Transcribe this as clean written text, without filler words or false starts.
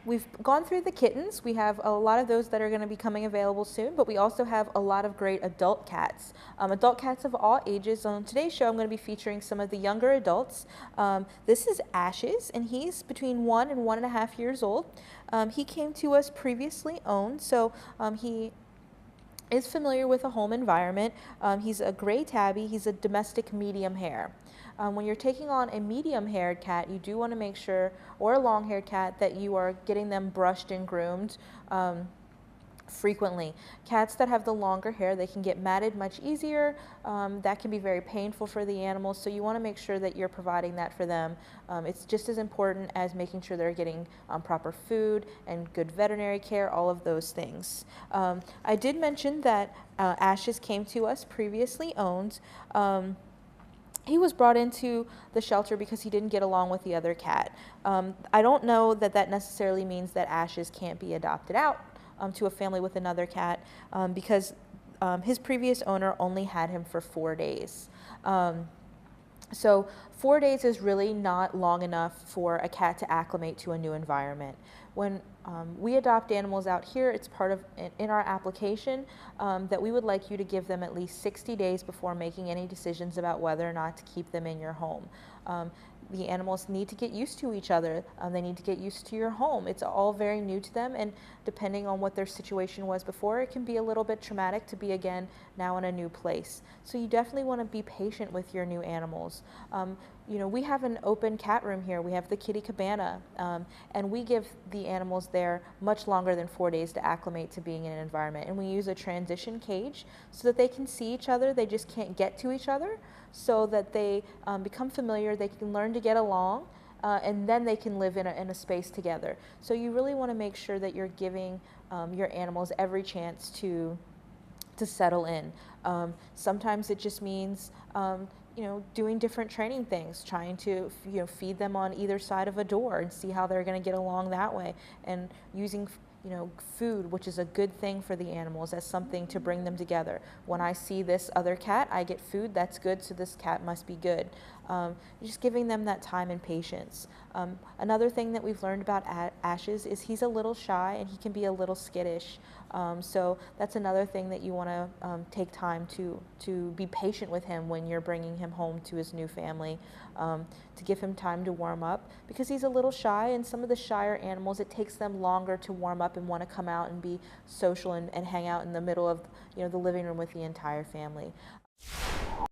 We've gone through the kittens. We have a lot of those that are going to be coming available soon, but we also have a lot of great adult cats. Adult cats of all ages. On today's show, I'm going to be featuring some of the younger adults. This is Ashes, and he's between 1 and 1.5 years old. He came to us previously owned, so he is familiar with a home environment. He's a gray tabby. He's a domestic medium hair. When you're taking on a medium-haired cat, you do want to make sure, or a long-haired cat, that you are getting them brushed and groomed frequently. Cats that have the longer hair, they can get matted much easier. That can be very painful for the animals, so you want to make sure that you're providing that for them. It's just as important as making sure they're getting proper food and good veterinary care, all of those things. I did mention that Ashes came to us previously owned. He was brought into the shelter because he didn't get along with the other cat. I don't know that that necessarily means that Ashes can't be adopted out to a family with another cat because his previous owner only had him for 4 days. So 4 days is really not long enough for a cat to acclimate to a new environment. When we adopt animals out here, it's part of in our application that we would like you to give them at least 60 days before making any decisions about whether or not to keep them in your home. The animals need to get used to each other. They need to get used to your home. It's all very new to them, and depending on what their situation was before, it can be a little bit traumatic to be again now in a new place. So you definitely want to be patient with your new animals. You know, we have an open cat room here. We have the kitty cabana, and we give the animals there much longer than 4 days to acclimate to being in an environment. And we use a transition cage so that they can see each other. They just can't get to each other, so that they become familiar. They can learn to get along, and then they can live in a space together. So you really want to make sure that you're giving your animals every chance to settle in. Sometimes it just means you know, doing different training things, trying to feed them on either side of a door and see how they're going to get along that way, and using food, which is a good thing for the animals, as something to bring them together. When I see this other cat, I get food, that's good, so this cat must be good. Just giving them that time and patience. Another thing that we've learned about Ashes is he's a little shy and he can be a little skittish. So that's another thing that you want to take time to be patient with him when you're bringing him home to his new family, to give him time to warm up, because he's a little shy, and some of the shyer animals, it takes them longer to warm up and want to come out and be social and hang out in the middle of the living room with the entire family.